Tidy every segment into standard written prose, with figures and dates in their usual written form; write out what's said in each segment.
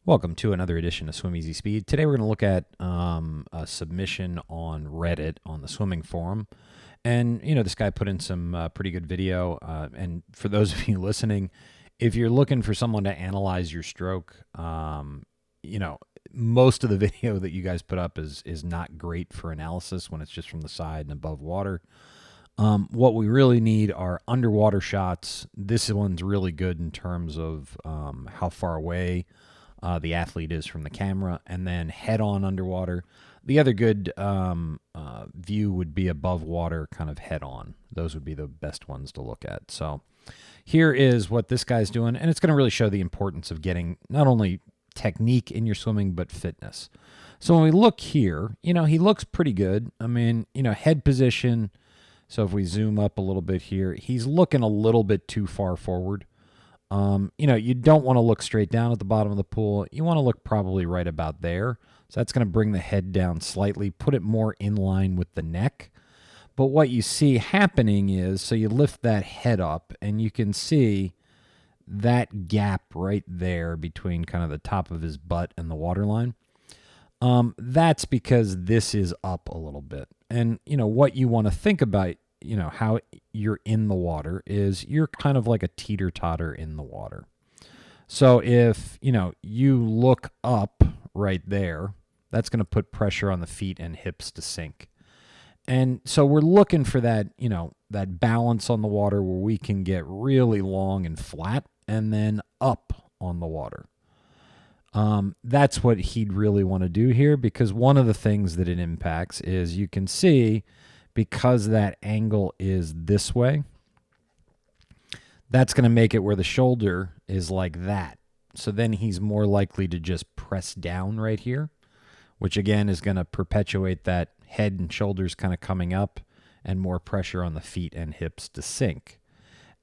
Welcome to another edition of Swim Easy Speed. Today we're going to look at a submission on Reddit on the swimming forum. And, this guy put in some pretty good video. And for those of you listening, if you're looking for someone to analyze your stroke, most of the video that you guys put up is not great for analysis when it's just from the side and above water. What we really need are underwater shots. This one's really good in terms of how far away the athlete is from the camera, and then head-on underwater. The other good view would be above water, kind of head-on. Those would be the best ones to look at. So here is what this guy's doing, and it's going to really show the importance of getting not only technique in your swimming, but fitness. So when we look here, he looks pretty good. I mean, head position. So if we zoom up a little bit here, he's looking a little bit too far forward. You don't want to look straight down at the bottom of the pool. You want to look probably right about there. So that's going to bring the head down slightly, put it more in line with the neck. But what you see happening is, so you lift that head up and you can see that gap right there between kind of the top of his butt and the waterline. That's because this is up a little bit. And, what you want to think about, how you're in the water is you're kind of like a teeter-totter in the water. So if, you look up right there, that's going to put pressure on the feet and hips to sink. And so we're looking for that, that balance on the water where we can get really long and flat and then up on the water. That's what he'd really want to do here, because one of the things that it impacts is you can see, because that angle is this way, that's going to make it where the shoulder is like that. So then he's more likely to just press down right here, which again is going to perpetuate that head and shoulders kind of coming up and more pressure on the feet and hips to sink.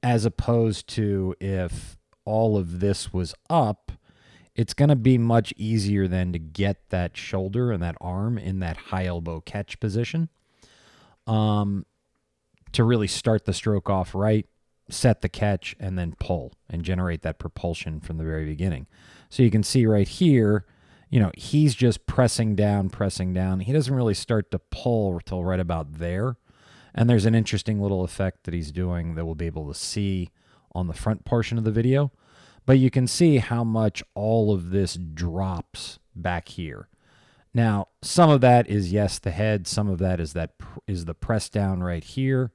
As opposed to if all of this was up, it's going to be much easier then to get that shoulder and that arm in that high elbow catch position. To really start the stroke off right, set the catch, and then pull and generate that propulsion from the very beginning. So you can see right here, he's just pressing down. He doesn't really start to pull until right about there. And there's an interesting little effect that he's doing that we'll be able to see on the front portion of the video. But you can see how much all of this drops back here. Now, some of that is, yes, the head. Some of that is the press down right here.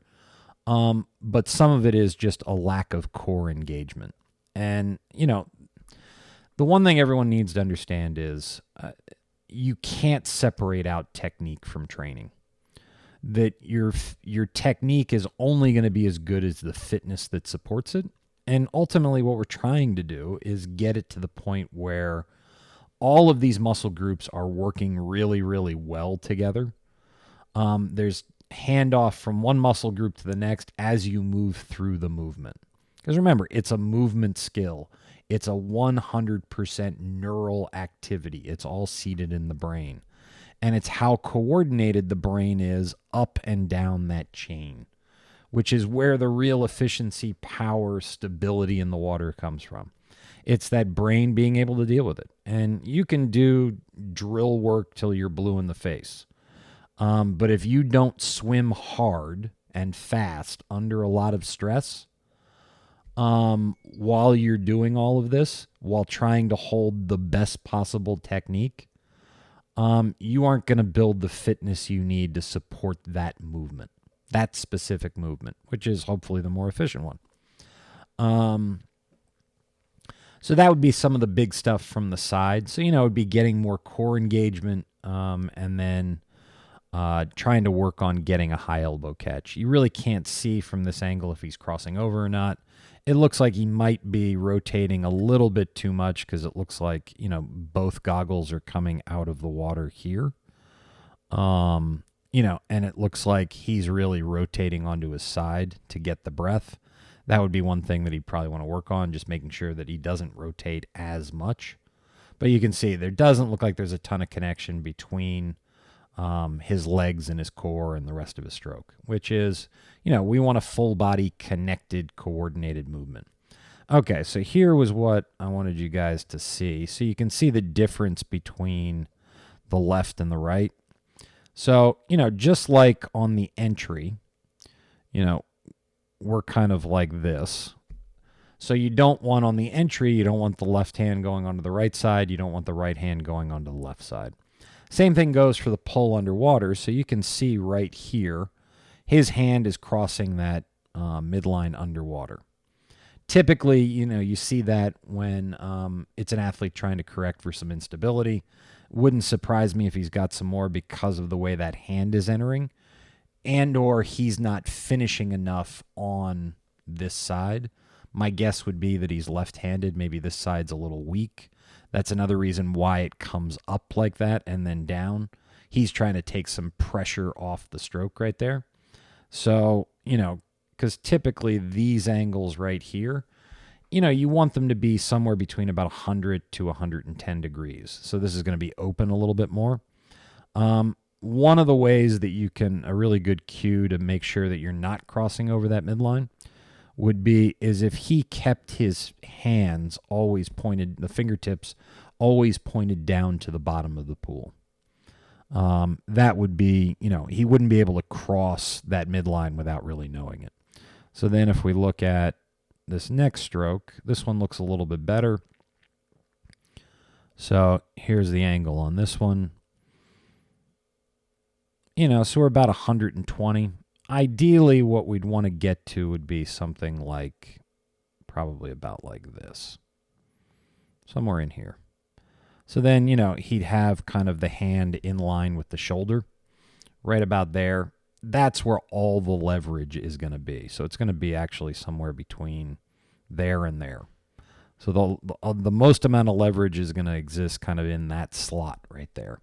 But some of it is just a lack of core engagement. And, the one thing everyone needs to understand is you can't separate out technique from training. That your technique is only going to be as good as the fitness that supports it. And ultimately what we're trying to do is get it to the point where all of these muscle groups are working really, really well together. There's handoff from one muscle group to the next as you move through the movement. Because remember, it's a movement skill. It's a 100% neural activity. It's all seated in the brain. And it's how coordinated the brain is up and down that chain, which is where the real efficiency, power, stability in the water comes from. It's that brain being able to deal with it. And you can do drill work till you're blue in the face. But if you don't swim hard and fast under a lot of stress, while you're doing all of this, while trying to hold the best possible technique, you aren't going to build the fitness you need to support that movement, that specific movement, which is hopefully the more efficient one. So that would be some of the big stuff from the side. So, it would be getting more core engagement, and then trying to work on getting a high elbow catch. You really can't see from this angle if he's crossing over or not. It looks like he might be rotating a little bit too much because it looks like, both goggles are coming out of the water here. And it looks like he's really rotating onto his side to get the breath. That would be one thing that he'd probably want to work on, just making sure that he doesn't rotate as much. But you can see there doesn't look like there's a ton of connection between his legs and his core and the rest of his stroke, which is, we want a full body connected, coordinated movement. Okay, so here was what I wanted you guys to see. So you can see the difference between the left and the right. So, just like on the entry, we're kind of like this. So you don't want on the entry, you don't want the left hand going onto the right side. You don't want the right hand going onto the left side. Same thing goes for the pull underwater. So you can see right here, his hand is crossing that midline underwater. Typically, you see that when it's an athlete trying to correct for some instability. Wouldn't surprise me if he's got some more because of the way that hand is entering, and or he's not finishing enough on this side. My guess would be that he's left-handed. Maybe this side's a little weak. That's another reason why it comes up like that and then down. He's trying to take some pressure off the stroke right there. So, because typically these angles right here, you want them to be somewhere between about 100 to 110 degrees. So this is going to be open a little bit more. One of the ways that you can, a really good cue to make sure that you're not crossing over that midline is if he kept his hands always pointed, the fingertips always pointed down to the bottom of the pool. That would be, he wouldn't be able to cross that midline without really knowing it. So then if we look at this next stroke, this one looks a little bit better. So here's the angle on this one. So we're about 120. Ideally, what we'd want to get to would be something like, probably about like this. Somewhere in here. So then, he'd have kind of the hand in line with the shoulder. Right about there. That's where all the leverage is going to be. So it's going to be actually somewhere between there and there. So the most amount of leverage is going to exist kind of in that slot right there.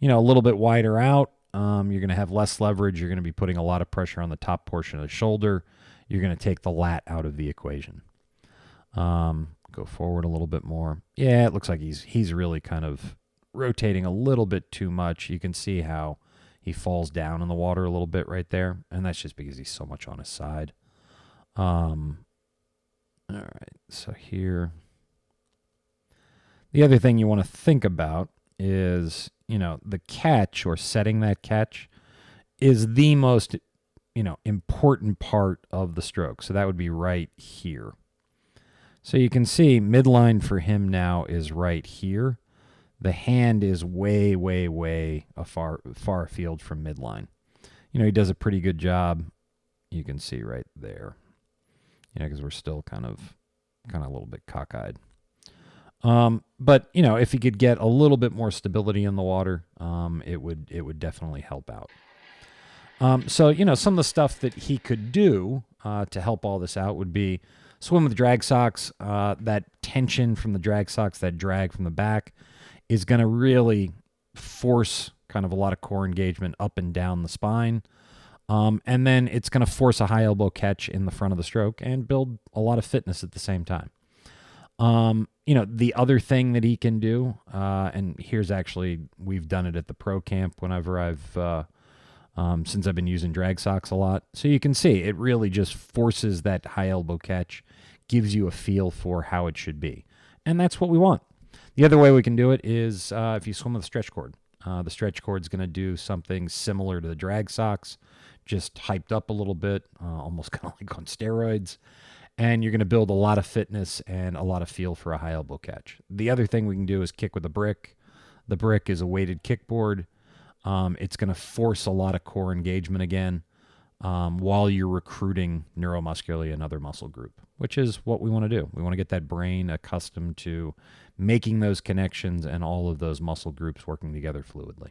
A little bit wider out. You're going to have less leverage. You're going to be putting a lot of pressure on the top portion of the shoulder. You're going to take the lat out of the equation. Go forward a little bit more. Yeah, it looks like he's really kind of rotating a little bit too much. You can see how he falls down in the water a little bit right there, and that's just because he's so much on his side. All right, so here. The other thing you want to think about is, the catch or setting that catch is the most, important part of the stroke. So that would be right here. So you can see midline for him now is right here. The hand is way, way, way far afield from midline. He does a pretty good job. You can see right there. Because we're still kind of a little bit cockeyed. But if he could get a little bit more stability in the water, it would definitely help out. So some of the stuff that he could do to help all this out would be swim with drag socks. That tension from the drag socks, that drag from the back, is going to really force kind of a lot of core engagement up and down the spine. And then it's going to force a high elbow catch in the front of the stroke and build a lot of fitness at the same time. The other thing that he can do, and here's actually, we've done it at the pro camp whenever since I've been using drag socks a lot. So you can see it really just forces that high elbow catch, gives you a feel for how it should be. And that's what we want. The other way we can do it is if you swim with a stretch cord. The stretch cord's going to do something similar to the drag socks, just hyped up a little bit, almost kind of like on steroids. And you're going to build a lot of fitness and a lot of feel for a high elbow catch. The other thing we can do is kick with a brick. The brick is a weighted kickboard. It's going to force a lot of core engagement again while you're recruiting neuromuscularly another muscle group, which is what we want to do. We want to get that brain accustomed to making those connections and all of those muscle groups working together fluidly.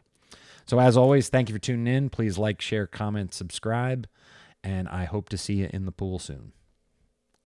So as always, thank you for tuning in. Please like, share, comment, subscribe, and I hope to see you in the pool soon.